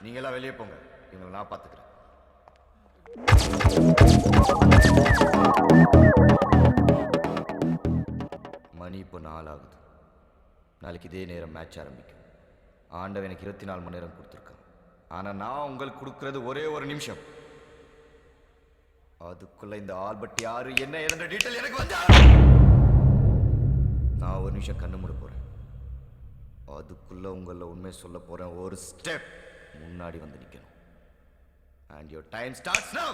நீங்க எல்லாம் வெளியே போங்க, இவங்களை நான் பாத்துக்கிறேன். மணி இப்போ 4 ஆகுது. நாளைக்கு இதே நேரம் மேட்ச் ஆரம்பிக்கும். ஆண்டவன் எனக்கு 24 மணி நேரம் கொடுத்துருக்கான். ஆனால் நான் உங்களுக்கு கொடுக்கறது ஒரே ஒரு நிமிஷம். அதுக்குள்ள இந்த ஆல்பர்ட் யாரு என்ன என்ற டீட்டெயில் எனக்கு வந்தா நான் ஒரு நிமிஷம் கண்ணு மூட போறேன். அதுக்குள்ள உங்களை உண்மை சொல்ல போறேன். ஒரு ஸ்டெப் முன்னாடி வந்து நிக்கணும். And your time starts now.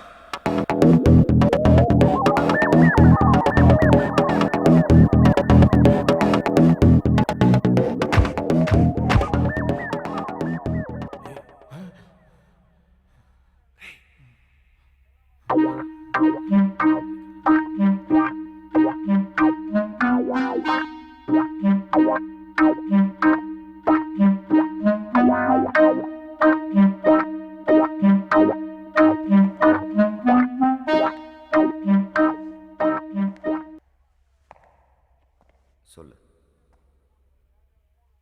சொல்லு.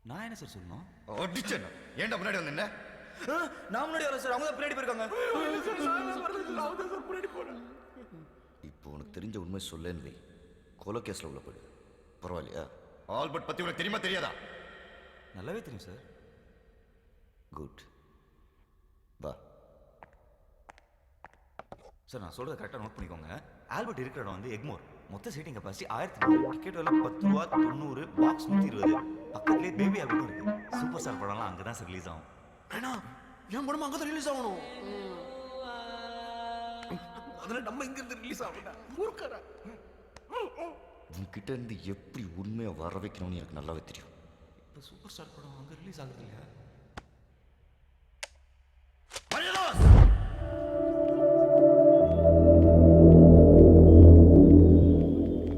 நான் என்ன சார் சொல்லணும்? அடிச்சேன். ஏன்டா முன்னாடி வந்து என்ன? நான் முன்னாடி வரல சார், அவங்க தான் பின்னாடி போயிருக்காங்க. இப்போ உனக்கு தெரிஞ்ச உண்மை சொல்லேன்னு வை. கொலை கேஸ்ல உள்ள போயிடு. பரவாயில்லையா? ஆல்பர்ட் பத்தி உனக்கு தெரியுமா தெரியாதா? நல்லாவே தெரியும் சார். குட். வா சார், நான் சொல்றதை கரெக்டாக நோட் பண்ணிக்கோங்க. ஆல்பர்ட் இருக்கிற இடம் வந்து எக்மோர். மொத்த சீட்டிங் கெப்பாசிட்டி 1000. டிக்கெட் விலை 10 ரூபா 90, பாக்ஸ் 120. பக்கத்துலேயே பேபி ஆல்பர்ட்டும் இருக்கு. சூப்பர் ஸ்டார் படம்லாம் அங்கே தான் சார் ரிலீஸ் ஆகும். ஏன்னா என் படம் அங்கே தான் ரிலீஸ் ஆகணும். அதில் நம்ம இங்கிருந்து ரிலீஸ் ஆகணும்டா. ஊருக்காரா உன்கிட்ட இருந்து எப்படி உண்மையை வர வைக்கணும்னு எனக்கு நல்லாவே தெரியும். இப்போ சூப்பர் ஸ்டார் படம் அங்கே ரிலீஸ் ஆகுது இல்லையா?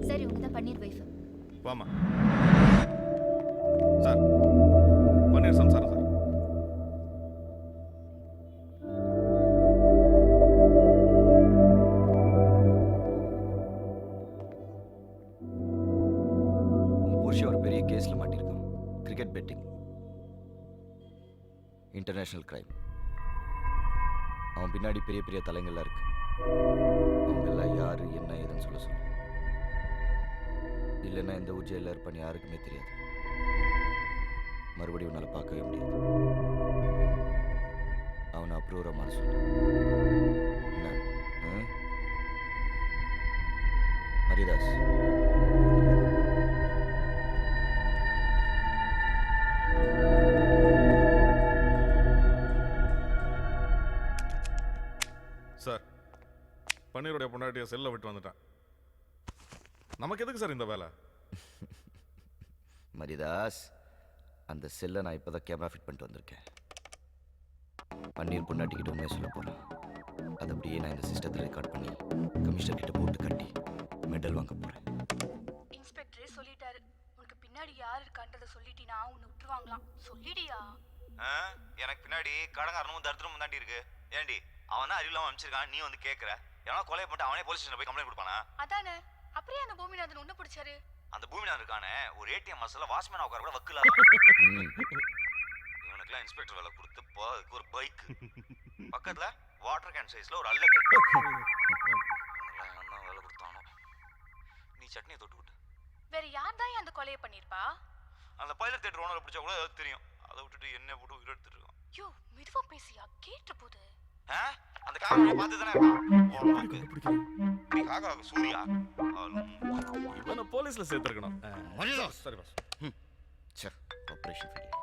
சரி, உங்க தான் பன்னீர் வைஃப். வாமா சார். பன்னீர் சம்சாரம் சார். உன் புருஷன் ஒரு பெரிய கேஸ்ல மாட்டிருக்கான். Cricket betting, international crime. அவன் பின்னாடி பெரிய பெரிய தலைங்கள்லாம் இருக்கு. அவங்க எல்லாம் யாரு என்ன ஏதுன்னு சொல்ல சொல்லு. இல்லைன்னா இந்த ஊர் ஜெயிலில் இருப்பான்னு யாருக்குமே தெரியாது. மறுபடியும் உன்னால் பார்க்கவே முடியாது. அவனை அப்ரூவரமான சொல்லு. என்ன ஹரிதாஸ்? சார், பன்னீருடைய பொண்டாட்டிய செல்ல விட்டு வந்துட்டான். நமக்கு எதுக்கு சார் இந்த வேலை? மரிதாஸ், அந்த செல்லை நான் இப்போதான் கேமரா ஃபிட் பண்ணிட்டு வந்திருக்கேன். பன்னீர் பொண்டாட்டிக்கிட்ட உண்மையை சொல்ல போகிறேன். அது அப்படியே நான் இந்த சிஸ்டத்தில் ரெக்கார்ட் பண்ணி கமிஷனர் கிட்ட போட்டு கட்டி மெடல் வாங்க போகிறேன். இன்ஸ்பெக்டரே சொல்லிட்டாரு. உனக்கு பின்னாடி யார் இருக்கான்றத சொல்லிட்டினா உன்னை விட்டுருவாங்களாம். சொல்லிடியா? எனக்கு பின்னாடி கடங்காரனும் தரித்திரமும் தாண்டி இருக்கு. ஏண்டி, அவன் தான் அறிவில்லாம அனுப்பிச்சிருக்கான். நீ வந்து கேட்குற. எவனா கொலை பண்ணிட்டு அவனே போலீஸ் ஸ்டேஷன் போய் கம்ப்ளைண்ட் கொடுப்பானா? அதானே. அப்படியே அந்த பூமிநாதன் உன்னை பிடிச்சாரு. அந்த பூமிநாதன் இருக்கானே, ஒரு ஏடிஎம் மசாலா வாட்ச்மேன் உட்கார கூட வக்கீலா. இவனுக்குலாம் இன்ஸ்பெக்டர் வேலை கொடுத்து அதுக்கு ஒரு பைக் பக்கத்துல வாட்டர் கேன் சைஸ்ல ஒரு அல்ல கை. வேலை கொடுத்தானோ. நீ சட்னியை தொட்டு விட்டு. வேற யார் தான் அந்த கொலையை பண்ணிருப்பா? அந்த பைலட் தியேட்டர் ஓனரை பிடிச்சா கூட ஏதாவது தெரியும். அதை விட்டுட்டு என்ன போட்டு உயிர் எடுத்துட்டு இருக்கான். யோ, மெதுவா பேசியா, கேட்டு போகுது. அந்த காக்கா பார்த்து தானே இருக்கான். நீ காக்கா சூரியா? இவனை போலீஸ்ல சேர்த்துருக்கணும். சரி boss. Sir, operation failure.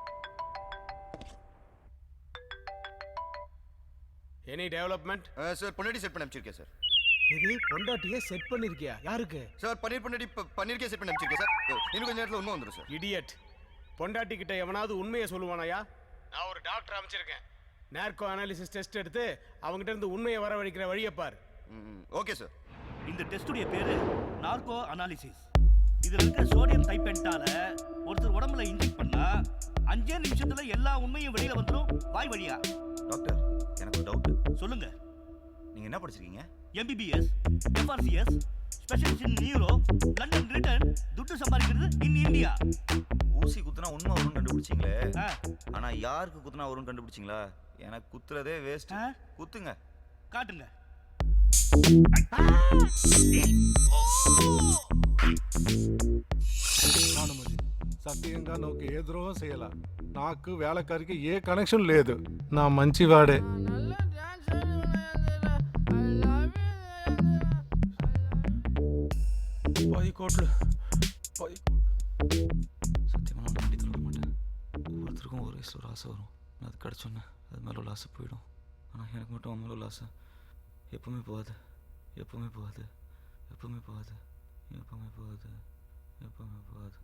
Any development? Sir, பொண்டாட்டி செட் பண்ணி அனுப்பிச்சிருக்கேன் சார். இது பொண்டாட்டியே செட் பண்ணிருக்கியா? யாருக்கு? சார், பன்னீர் பொண்டாட்டி பன்னீருக்கே செட் பண்ணி அனுப்பிச்சிருக்கேன் சார். இன்னும் கொஞ்சம் நேரத்தில் உண்மை வந்துடும் சார். இடியட். பொண்டாட்டி கிட்ட எவனாவது உண்மையை சொல்லுவானாயா? நான் ஒரு டாக்டர் அமைச்சிருக்கேன். நார்கோ அனாலிசிஸ் டெஸ்ட் எடுத்து அவங்ககிட்ட இருந்து உண்மையை வரவழைக்கிற வழியை பார். Okay sir. இந்த டெஸ்டுடைய பேரு நார்கோ அனாலிசிஸ். இதுல இருக்க சோடியம் டைபென்டால ஒருத்தர் உடம்புல இன்ஜெக்ட் பண்ணா 5 நிமிஷத்துல எல்லா உண்மையும் வெளியில வந்துரும் வாய் வழியா. டாக்டர், எனக்கு ஒரு டவுட். சொல்லுங்க. நீங்க என்ன படிச்சிருக்கீங்க? MBBS, FRCS, specialist in neuro, London return, துட்டு சம்பாதிக்கிறது இன் இந்தியா. ஊசி குத்துனா உண்மை வரும்னு கண்டுபிடிச்சிங்களே, ஆனா யாருக்கு குத்துனா வரும்னு கண்டுபிடிச்சிங்களா? எனக்கு குத்துறதே வேஸ்ட். குத்துங்க. காட்டுங்க. భానుమతి సత్యంగా నాకు ఏ ద్రోహం చేయాల నాకు వేళకారికి ఏ కనెక్షన్ లేదు నా మంచివాడే 10 கோట్లు. சத்தியமாக நான் நம்பி தொட மாட்டேன். ஒவ்வொருத்தருக்கும் ஒரு வயசில் ஒரு ஆசை வரும். நான் அது கிடச்சோன்னே அது மேலே உள்ள ஆசை போயிடும். ஆனால் எனக்கு மட்டும் அவன் மேலே உள்ள ஆசை எப்பவுமே போகாது, எப்பவுமே போகாது, எப்பவுமே போகாது, எப்பவுமே போகாது, எப்பவுமே போகாது.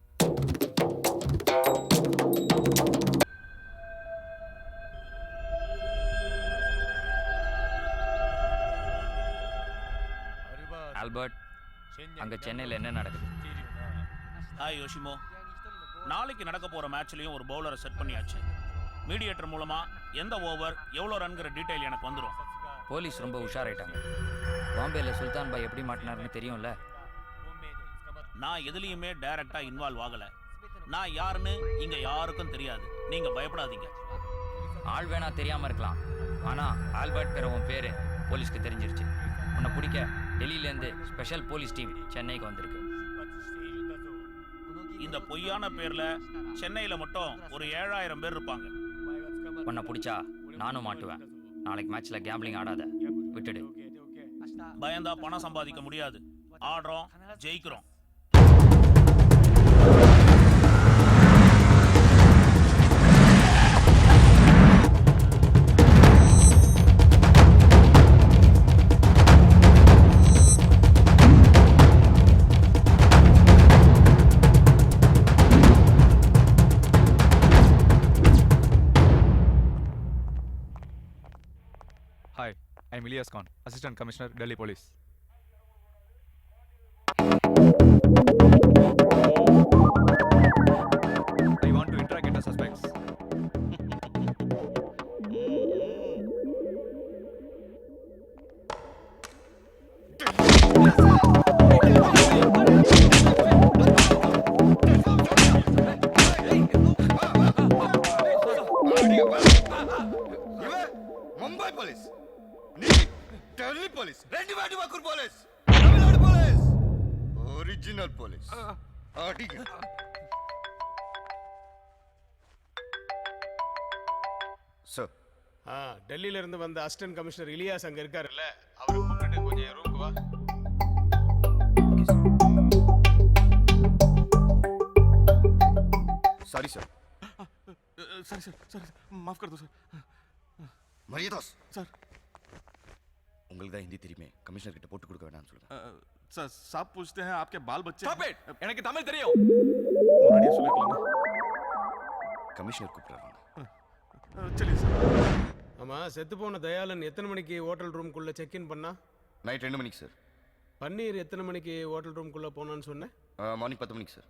ஆல்பர்ட், அங்க சென்னையில் என்ன நடக்குது? ஹாய் யோஷிமோ, நாளைக்கு நடக்க போற மேட்ச்லயும் ஒரு பவுலரை செட் பண்ணியாச்சு. மீடியேட்டர் மூலமா எந்த ஓவர் எவ்வளோ ரன்கிற டீட்டெயில் எனக்கு வந்துடும். போலீஸ் ரொம்ப உஷாராயிட்டாங்க. பாம்பேல சுல்தான் பாய் எப்படி மாட்டினாருன்னு தெரியும்ல. நான் எதுலேயுமே டைரக்டா இன்வால்வ் ஆகல. நான் யாருன்னு இங்க யாருக்கும் தெரியாது. நீங்க பயப்படாதீங்க. ஆள் வேணா தெரியாம இருக்கலாம், ஆனா ஆல்பர்ட் உன் பேரு போலீஸ்க்கு தெரிஞ்சிருச்சு. உன்னை பிடிக்க டெல்லியிலேருந்து ஸ்பெஷல் போலீஸ் டீம் சென்னைக்கு வந்திருக்கு. இந்த பொய்யான பேர்ல சென்னையில மட்டும் ஒரு 7000 பேர் இருப்பாங்க. உன்னை பிடிச்சா நானும் மாட்டுவேன். நாளைக்கு மேட்ச்ல கேம்பிளிங் ஆடாத, விட்டுடு. பயந்தா பணம் சம்பாதிக்க முடியாது. ஆடுறோம், ஜெயிக்கிறோம். Hi, I'm Ilyas Khan, Assistant Commissioner, Delhi Police. I want to interrogate the suspects. Mumbai police, Delhi police, రెండు వాటి వక్కురు police, Tamil Nadu police, original police. Sir, டெல்லியில இருந்து வந்த அசிஸ்டன்ட் கமிஷனர் இலியாஸ் அங்க இருக்காருல்ல, அவரை கூப்பிட்டு கொஞ்சம் என் ரூமுக்கு வா. Sorry sir. Sir sir sir माफ कर दो सर. மரியாதாஸ் सर உங்களுக்கு தான் ஹிந்தி தெரியுமே, கமிஷனர் கிட்ட போட்டு கொடுக்க வேணாம்னு சொல்லுங்க. सर साहब पूछते हैं आपके बाल बच्चे. Stop it! எனக்கு தமிழ் தெரியும். मुनाडिया सुलेखलाना. கமிஷனர் கூப்பிடுறாங்க. चलिए सर. ஆமா, செத்து போன தயாளன் எத்தனை மணிக்கு ஹோட்டல் ரூம்குள்ள செக் இன் பண்ணா? நைட் 2 மணிக்கு சார். பன்னீர் எத்தனை மணிக்கு ஹோட்டல் ரூம்குள்ள போனான்னு சொன்னேன்? மார்னிங் 10 மணிக்கு சார்.